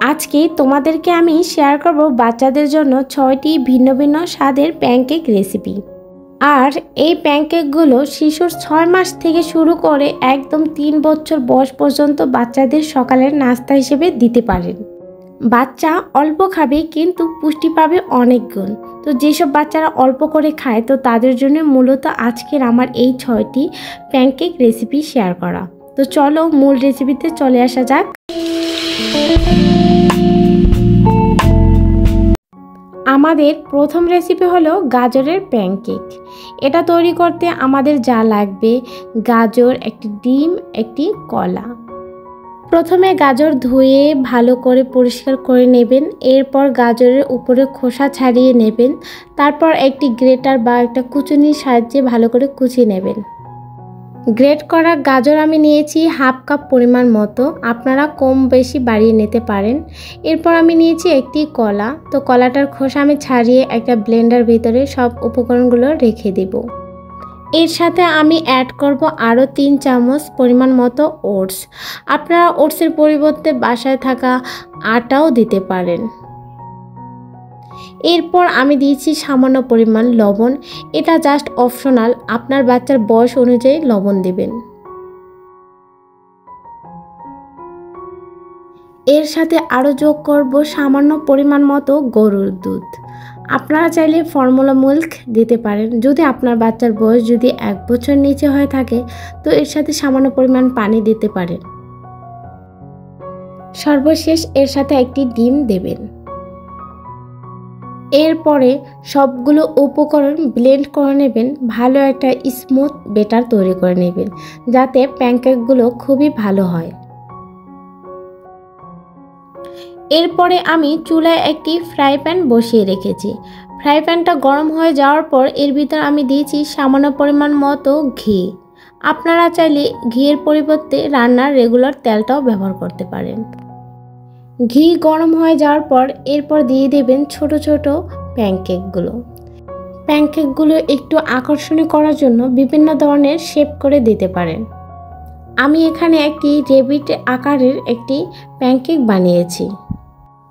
আজকে তোমাদেরকে আমি শেয়ার করব বাচ্চাদের জন্য 6টি ভিন্ন ভিন্ন স্বাদের প্যানকেক রেসিপি। আর এই প্যানকেকগুলো শিশুর 6 মাস থেকে শুরু করে একদম 3 বছর বয়স পর্যন্ত বাচ্চাদের সকালের নাস্তা হিসেবে দিতে পারেন। বাচ্চা অল্প খাবে কিন্তু পুষ্টি পাবে অনেক গুণ। তো যেসব বাচ্চারা অল্প করে খায় তো তাদের জন্য মূলত আজকের আমার এই 6টি প্যানকেক রেসিপি শেয়ার করা। তো চলো মূল রেসিপিতে চলে আসা যাক। আমাদের প্রথম রেসিপি হলো গাজরের প্যানকেক। এটা তৈরি করতে আমাদের যা লাগবে গাজর, একটি ডিম, একটি কলা। প্রথমে গাজর ধুয়ে ভালো করে পরিষ্কার করে নেবেন। এরপর গাজরের উপরে খোসা ছাড়িয়ে নেবেন। তারপর একটি গ্রেটার বা একটা কুচুনির সাহায্যে ভালো করে কুচিয়ে নেবেন। গ্রেট করা গাজর আমি নিয়েছি হাফ কাপ পরিমাণ মতো, আপনারা কম বেশি বাড়িয়ে নিতে পারেন। এরপর আমি নিয়েছি একটি কলা। তো কলাটার খোসা আমি ছাড়িয়ে একটা ব্লেন্ডার ভিতরে সব উপকরণগুলো রেখে দেব। এর সাথে আমি অ্যাড করব আরও 3 চামচ পরিমাণ মতো ওটস। আপনারা ওটসের পরিবর্তে বাসায় থাকা আটাও দিতে পারেন। এরপর আমি দিয়েছি সামান্য পরিমাণ লবণ। এটা জাস্ট অপশনাল, আপনার বাচ্চার বয়স অনুযায়ী লবণ দিবেন। এর সাথে আরও যোগ করব সামান্য পরিমাণ মতো গরুর দুধ। আপনারা চাইলে ফর্মুলা মিল্ক দিতে পারেন। যদি আপনার বাচ্চার বয়স যদি 1 বছর নিচে হয়ে থাকে তো এর সাথে সামান্য পরিমাণ পানি দিতে পারেন। সর্বশেষ এর সাথে একটি ডিম দেবেন। এরপরে সবগুলো উপকরণ ব্লেন্ড করে নেবেন। ভালো একটা স্মুথ ব্যাটার তৈরি করে নেবেন যাতে প্যানকেকগুলো খুবই ভালো হয়। এরপরে আমি চুলায় একটি ফ্রাই প্যান বসিয়ে রেখেছি। ফ্রাই প্যানটা গরম হয়ে যাওয়ার পর এর ভিতর আমি দিয়েছি সামান্য পরিমাণ মতো ঘি। আপনারা চাইলে ঘিয়ের পরিবর্তে রান্নার রেগুলার তেলটাও ব্যবহার করতে পারেন। ঘি গরম হয়ে যাওয়ার পর এরপর দিয়ে দেবেন ছোট ছোট প্যানকেকগুলো। প্যানকেকগুলো একটু আকর্ষণীয় করার জন্য বিভিন্ন ধরনের শেপ করে দিতে পারেন। আমি এখানে একটি রেবিট আকারের একটি প্যানকেক বানিয়েছি।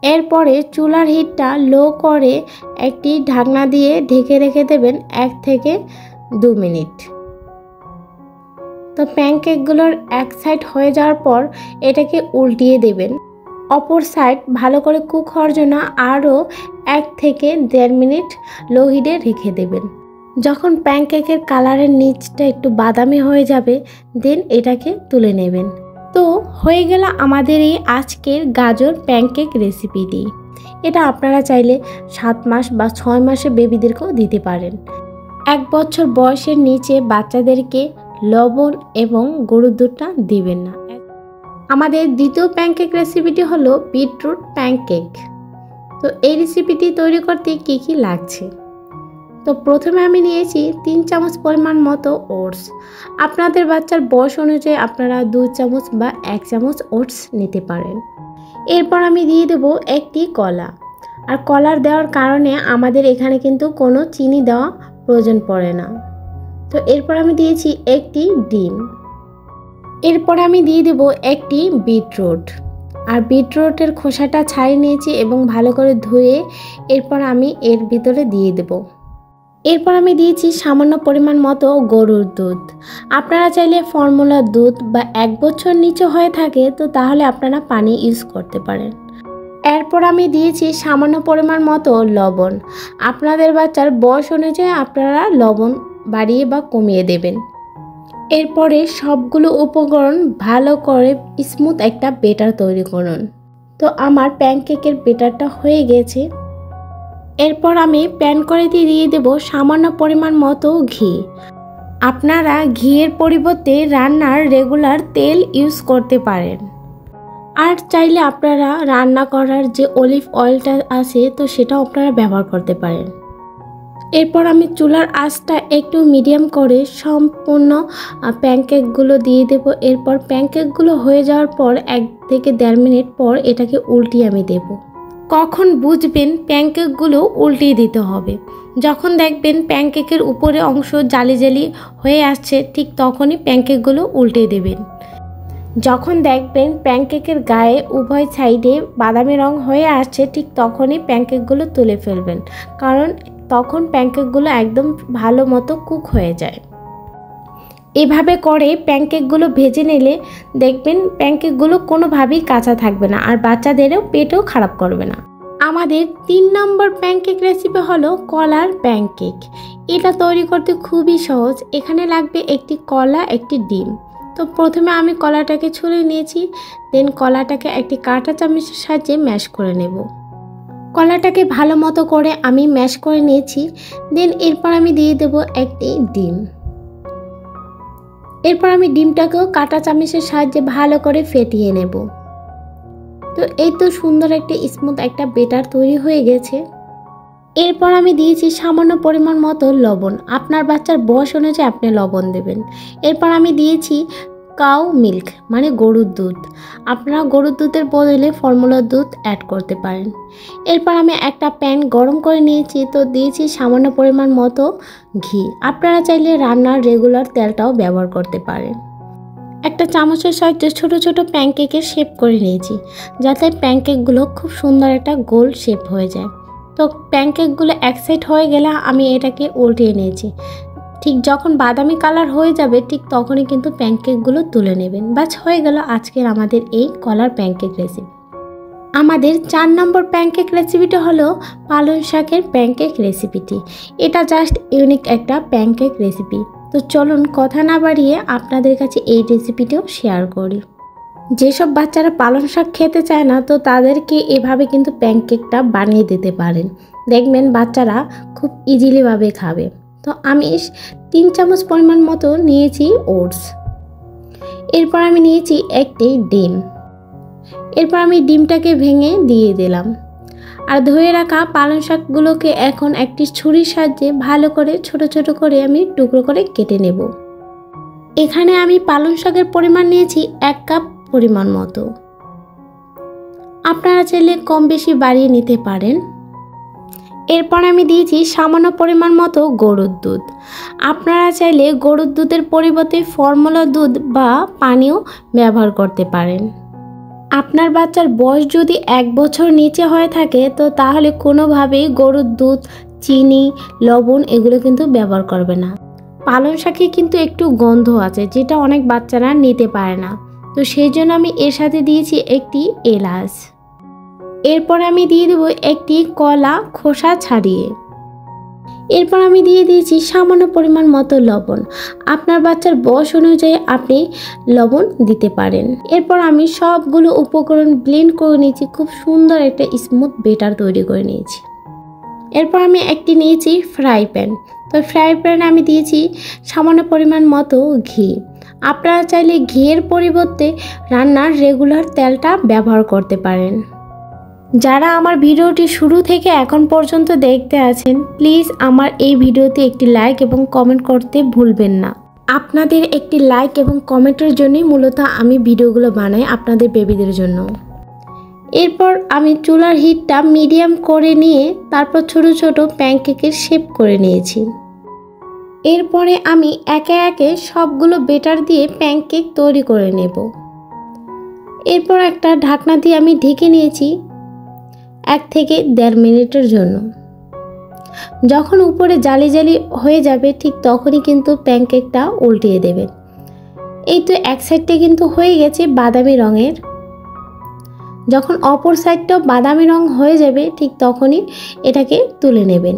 এরপরে চুলার হিটটা লো করে একটি ঢাকনা দিয়ে ঢেকে রেখে দেবেন 1 থেকে 2 মিনিট। তো প্যানকেকগুলোর এক সাইড হয়ে যাওয়ার পর এটাকে উল্টিয়ে দেবেন। অপর সাইড ভালো করে কুক হওয়ার জন্য আরও 1 থেকে 1.5 মিনিট লো হিটে রেখে দেবেন। যখন প্যানকেকের কালারের নিচটা একটু বাদামি হয়ে যাবে দেন এটাকে তুলে নেবেন। তো হয়ে গেল আমাদের এই আজকের গাজর প্যানকেক রেসিপিটি। এটা আপনারা চাইলে 7 মাস বা 6 মাসের বেবিদেরকেও দিতে পারেন। 1 বছর বয়সের নিচে বাচ্চাদেরকে লবণ এবং গরুর দুধটা দিবেন না। আমাদের দ্বিতীয় প্যানকেক রেসিপিটি হলো বিটরুট প্যানকেক। তো এই রেসিপিটি তৈরি করতে কি কি লাগছে, তো প্রথমে আমি নিয়েছি 3 চামচ পরিমাণ মতো ওটস। আপনাদের বাচ্চার বয়স অনুযায়ী আপনারা 2 চামচ বা 1 চামচ ওটস নিতে পারেন। এরপর আমি দিয়ে দেব একটি কলা। আর কলার দেওয়ার কারণে আমাদের এখানে কিন্তু কোনো চিনি দেওয়া প্রয়োজন পড়ে না। তো এরপর আমি দিয়েছি একটি ডিম। এরপর আমি দিয়ে দেব একটি বিটরুট। আর বিটরুটের খোসাটা ছাড়িয়ে নিয়েছি এবং ভালো করে ধুয়ে এরপর আমি এর ভিতরে দিয়ে দেব। এরপর আমি দিয়েছি সামান্য পরিমাণ মতো গরুর দুধ। আপনারা চাইলে ফর্মুলা দুধ বা 1 বছর নিচে হয়ে থাকে তো তাহলে আপনারা পানি ইউজ করতে পারেন। এরপর আমি দিয়েছি সামান্য পরিমাণ মতো লবণ। আপনাদের বাচ্চার বয়স অনুযায়ী আপনারা লবণ বাড়িয়ে বা কমিয়ে দেবেন। এরপরে সবগুলো উপকরণ ভালো করে স্মুথ একটা ব্যাটার তৈরি করুন। তো আমার প্যানকেকের ব্যাটারটা হয়ে গেছে। এরপর আমি প্যান করে দিয়ে দেব সামান্য পরিমাণ মতো ঘি। আপনারা ঘিয়ের পরিবর্তে রান্নার রেগুলার তেল ইউজ করতে পারেন। আর চাইলে আপনারা রান্না করার যে অলিভ অয়েলটা আছে তো সেটাও আপনারা ব্যবহার করতে পারেন। এরপর আমি চুলার আঁচটা একটু মিডিয়াম করে সম্পূর্ণ প্যানকেকগুলো দিয়ে দেব। এরপর প্যানকেকগুলো হয়ে যাওয়ার পর 1 থেকে 1.5 মিনিট পর এটাকে উল্টিয়ে আমি দেব। কখন বুঝবেন প্যানকেকগুলো উল্টিয়ে দিতে হবে, যখন দেখবেন প্যানকেকের উপরে অংশ জালি জালি হয়ে আসছে ঠিক তখনই প্যানকেকগুলো উল্টে দেবেন। যখন দেখবেন প্যানকেকের গায়ে উভয় সাইডে বাদামি রং হয়ে আসছে, ঠিক তখনই প্যানকেকগুলো তুলে ফেলবেন, কারণ তখন প্যানকেকগুলো একদম ভালো মতো কুক হয়ে যায়। এভাবে করে প্যানকেকগুলো ভেজে নিলে দেখবেন প্যানকেকগুলো কোনোভাবেই কাঁচা থাকবে না, আর বাচ্চাদেরও পেটও খারাপ করবে না। আমাদের 3 নম্বর প্যানকেক রেসিপি হলো কলার প্যানকেক। এটা তৈরি করতে খুবই সহজ। এখানে লাগবে একটি কলা, একটি ডিম। তো প্রথমে আমি কলাটাকে ছুলে নিয়েছি, দেন কলাটাকে একটি কাঁটা চামচের সাহায্যে ম্যাশ করে নেব। কলাটাকে ভালো মতো করে আমি ম্যাশ করে নিয়েছি। দেন এরপর আমি দিয়ে দেব একটি ডিম। এরপর আমি ডিমটাকেও কাঁটা চামচের সাহায্যে ভালো করে ফেটিয়ে নেব। তো এই তো সুন্দর একটা স্মুথ একটা বেটার তৈরি হয়ে গেছে। এরপর আমি দিয়েছি সামান্য পরিমাণ মতো লবণ। আপনার বাচ্চার বয়স অনুযায়ী আপনি লবণ দেবেন। এরপর আমি দিয়েছি কাউ মিল্ক মানে গরুর দুধ। আপনারা গরুর দুধের বদলে ফর্মুলার দুধ অ্যাড করতে পারেন। এরপর আমি একটা প্যান গরম করে নিয়েছি, তো দিয়েছি সামান্য পরিমাণ মতো ঘি। আপনারা চাইলে রান্নার রেগুলার তেলটাও ব্যবহার করতে পারেন। একটা চামচের সাহায্যে ছোট ছোট প্যানকেকের শেপ করে নিয়েছি, যাতে প্যানকেকগুলো খুব সুন্দর একটা গোল শেপ হয়ে যায়। তো প্যানকেকগুলো এক সাইড হয়ে গেলে আমি এটাকে উল্টিয়ে নিয়েছি। ঠিক যখন বাদামি কালার হয়ে যাবে ঠিক তখনই কিন্তু প্যানকেকগুলো তুলে নেবেন। বাস হয়ে গেল আজকের আমাদের এই কলার প্যানকেক রেসিপি। আমাদের 4 নম্বর প্যানকেক রেসিপিটা হলো পালং শাকের প্যানকেক রেসিপিটি। এটা জাস্ট ইউনিক একটা প্যানকেক রেসিপি। তো চলুন কথা না বাড়িয়ে আপনাদের কাছে এই রেসিপিটাও শেয়ার করি। যেসব বাচ্চারা পালং শাক খেতে চায় না, তো তাদেরকে এভাবে কিন্তু প্যানকেকটা বানিয়ে দিতে পারেন। দেখবেন বাচ্চারা খুব ইজিলিভাবে খাবে। তো আমি 3 চামচ পরিমাণ মতো নিয়েছি ওটস। এরপর আমি নিয়েছি একটি ডিম। এরপর আমি ডিমটাকে ভেঙে দিয়ে দিলাম। আর ধুয়ে রাখা পালং শাকগুলোকে এখন একটি ছুরির সাহায্যে ভালো করে ছোট ছোট করে আমি টুকরো করে কেটে নেব। এখানে আমি পালং শাকের পরিমাণ নিয়েছি 1 কাপ পরিমাণ মতো। আপনারা চাইলে কম বেশি বাড়িয়ে নিতে পারেন। এরপর আমি দিয়েছি সামান্য পরিমাণ মতো গরুর দুধ। আপনারা চাইলে গরুর দুধের পরিবর্তে ফর্মুলা দুধ বা পানিও ব্যবহার করতে পারেন। আপনার বাচ্চার বয়স যদি 1 বছর নিচে হয়ে থাকে, তো তাহলে কোনোভাবেই গরুর দুধ, চিনি, লবণ এগুলো কিন্তু ব্যবহার করবে না। পালং শাকে কিন্তু একটু গন্ধ আছে, যেটা অনেক বাচ্চারা নিতে পারে না। তো সেই জন্য আমি এর সাথে দিয়েছি একটি এলাচ। এরপর আমি দিয়ে দেব একটি কলা খোসা ছাড়িয়ে। এরপর আমি দিয়ে দিয়েছি সামান্য পরিমাণ মতো লবণ। আপনার বাচ্চার বয়স অনুযায়ী আপনি লবণ দিতে পারেন। এরপর আমি সবগুলো উপকরণ ব্লেন্ড করে নিয়েছি, খুব সুন্দর একটা স্মুথ বেটার তৈরি করে নিয়েছি। এরপর আমি একটি নিয়েছি ফ্রাই প্যান। তো ফ্রাই প্যানে আমি দিয়েছি সামান্য পরিমাণ মতো ঘি। আপনারা চাইলে ঘিয়ের পরিবর্তে রান্নার রেগুলার তেলটা ব্যবহার করতে পারেন। যারা আমার ভিডিওটি শুরু থেকে এখন পর্যন্ত দেখতে আছেন, প্লিজ আমার এই ভিডিওতে একটি লাইক এবং কমেন্ট করতে ভুলবেন না। আপনাদের একটি লাইক এবং কমেন্টের জন্যই মূলত আমি ভিডিওগুলো বানাই আপনাদের বেবিদের জন্য। এরপর আমি চুলার হিটটা মিডিয়াম করে নিয়ে তারপর ছোট ছোট প্যানকেকের শেপ করে নিয়েছি। এরপরে আমি একে একে সবগুলো বেটার দিয়ে প্যানকেক তৈরি করে নেব। এরপর একটা ঢাকনা দিয়ে আমি ঢেকে নিয়েছি 1 থেকে 1.5 মিনিটের জন্য। যখন উপরে জালি জালি হয়ে যাবে ঠিক তখনই কিন্তু প্যানকেকটা উল্টিয়ে দেবেন। এই তো এক সাইডটা কিন্তু হয়ে গেছে বাদামি রঙের। যখন অপর সাইডটাও বাদামি রং হয়ে যাবে ঠিক তখনই এটাকে তুলে নেবেন।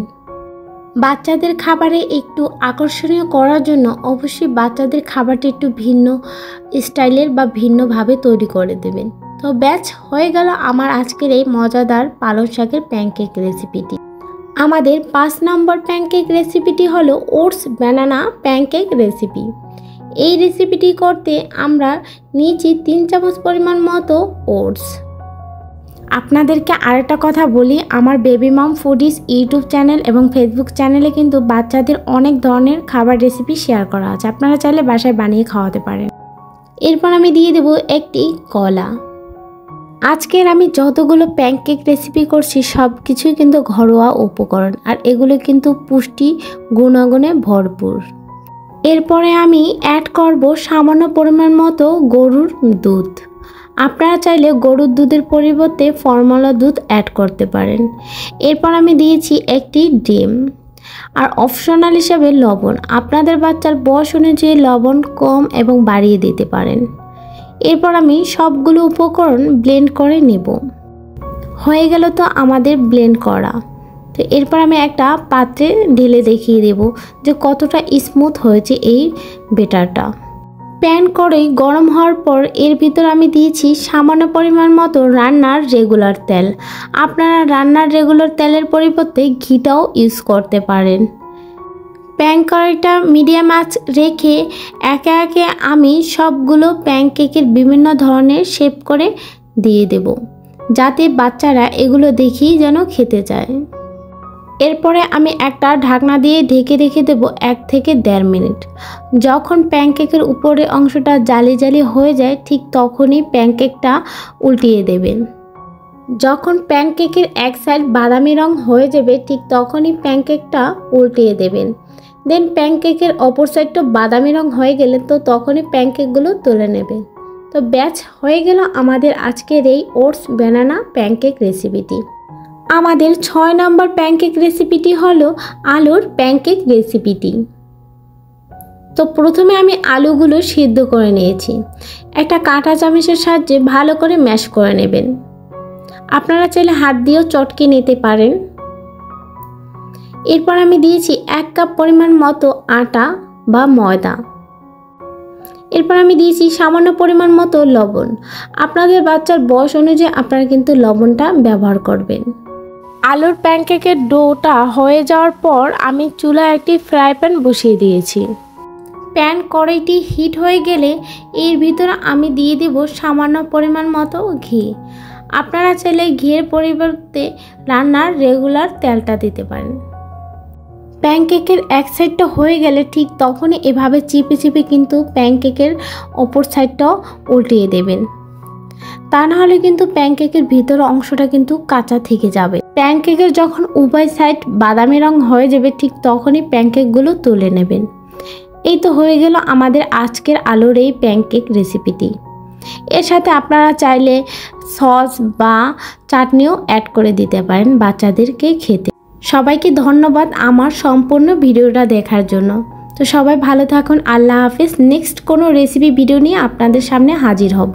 বাচ্চাদের খাবারে একটু আকর্ষণীয় করার জন্য অবশ্যই বাচ্চাদের খাবারটি একটু ভিন্ন স্টাইলের বা ভিন্নভাবে তৈরি করে দেবেন। তো ব্যাচ হয়ে গেল আমার আজকের এই মজাদার পালং শাকের প্যানকেক রেসিপিটি। আমাদের 5 নম্বর প্যানকেক রেসিপিটি হলো ওটস বানানা প্যানকেক রেসিপি। এই রেসিপিটি করতে আমরা নিয়েছি 3 চামচ পরিমাণ মতো ওটস। আপনাদেরকে আরেকটা কথা বলি, আমার baby mom foodies YouTube channel এবং ফেসবুক চ্যানেলে কিন্তু বাচ্চাদের অনেক ধরনের খাবার রেসিপি শেয়ার করা আছে। আপনারা চাইলে বাসায় বানিয়ে খাওয়াতে পারেন। এরপর আমি দিয়ে দেব একটি কলা। আজকের আমি যতগুলো প্যানকেক রেসিপি করছি সব কিছুই কিন্তু ঘরোয়া উপকরণ, আর এগুলো কিন্তু পুষ্টি গুণাগুণে ভরপুর। এরপরে আমি অ্যাড করব সামান্য পরিমাণ মতো গরুর দুধ। আপনারা চাইলে গরুর দুধের পরিবর্তে ফর্মুলা দুধ অ্যাড করতে পারেন। এরপর আমি দিয়েছি একটি ডিম আর অপশনাল হিসেবে লবণ। আপনাদের বাচ্চার বয়স অনুযায়ী লবণ কম এবং বাড়িয়ে দিতে পারেন। এরপর আমি সবগুলো উপকরণ ব্লেন্ড করে নেব। হয়ে গেল তো আমাদের ব্লেন্ড করা। তো এরপর আমি একটা পাত্রে ঢেলে দেখিয়ে দেব যে কতটা স্মুথ হয়েছে এই বেটারটা। প্যান কড়াই গরম হওয়ার পর এর ভিতর আমি দিয়েছি সামান্য পরিমাণ মতো রান্নার রেগুলার তেল। আপনারা রান্নার রেগুলার তেলের পরিবর্তে ঘিটাও ইউজ করতে পারেন। প্যান কড়াইটা মিডিয়াম আঁচ রেখে একে একে আমি সবগুলো প্যানকেকের বিভিন্ন ধরনের শেপ করে দিয়ে দেব, যাতে বাচ্চারা এগুলো দেখেই যেন খেতে চায়। এরপরে আমি একটা ঢাকনা দিয়ে ঢেকে রেখে দেব 1 থেকে 1.5 মিনিট। যখন প্যানকেকের উপরের অংশটা জালি জালি হয়ে যায় ঠিক তখনই প্যানকেকটা উল্টিয়ে দেবেন। যখন প্যানকেকের এক সাইড বাদামি রং হয়ে যাবে ঠিক তখনই প্যানকেকটা উল্টিয়ে দেবেন। দেন প্যানকেকের অপর সাইডটা বাদামি রং হয়ে গেলে তো তখনই প্যানকেকগুলো তুলে নেবেন। তো ব্যাচ হয়ে গেল আমাদের আজকের এই ওটস ব্যানানা প্যানকেক রেসিপিটি। আমাদের 6 নম্বর প্যানকেক রেসিপিটি হলো আলুর প্যানকেক রেসিপিটি। তো প্রথমে আমি আলুগুলো সিদ্ধ করে নিয়েছি। একটা কাঁটা চামচের সাহায্যে ভালো করে ম্যাশ করে নেবেন। আপনারা চাইলে হাত দিয়েও চটকে নিতে পারেন। এরপর আমি দিয়েছি 1 কাপ পরিমাণ মতো আটা বা ময়দা। এরপর আমি দিয়েছি সামান্য পরিমাণ মতো লবণ। আপনাদের বাচ্চার বয়স অনুযায়ী আপনারা কিন্তু লবণটা ব্যবহার করবেন। আলুর প্যানকেকের ডোটা হয়ে যাওয়ার পর আমি চুলায় একটি ফ্রাই প্যান বসিয়ে দিয়েছি। প্যান কড়াইটি হিট হয়ে গেলে এর ভিতরে আমি দিয়ে দেব সামান্য পরিমাণ মতো ঘি। আপনারা চাইলে ঘিয়ের পরিবর্তে রান্নার রেগুলার তেলটা দিতে পারেন। প্যানকেকের এক সাইডটা হয়ে গেলে ঠিক তখনই এভাবে চিপে চিপে কিন্তু প্যানকেকের অপর সাইডটাও উল্টিয়ে দেবেন। তা নাহলে কিন্তু প্যানকেকের ভিতর অংশটা কিন্তু কাঁচা থেকে যাবে। প্যানকেকের যখন উভয় সাইড বাদামি রং হয়ে যাবে ঠিক তখনই প্যানকেকগুলো তুলে নেবেন। এই তো হয়ে গেল আমাদের আজকের আলুর এই প্যানকেক রেসিপিটি। এর সাথে আপনারা চাইলে সস বা চাটনিও অ্যাড করে দিতে পারেন বাচ্চাদেরকে খেতে। সবাইকে ধন্যবাদ আমার সম্পূর্ণ ভিডিওটা দেখার জন্য। তো সবাই ভালো থাকুন। আল্লাহ হাফেজ। নেক্সট কোনো রেসিপি ভিডিও নিয়ে আপনাদের সামনে হাজির হব।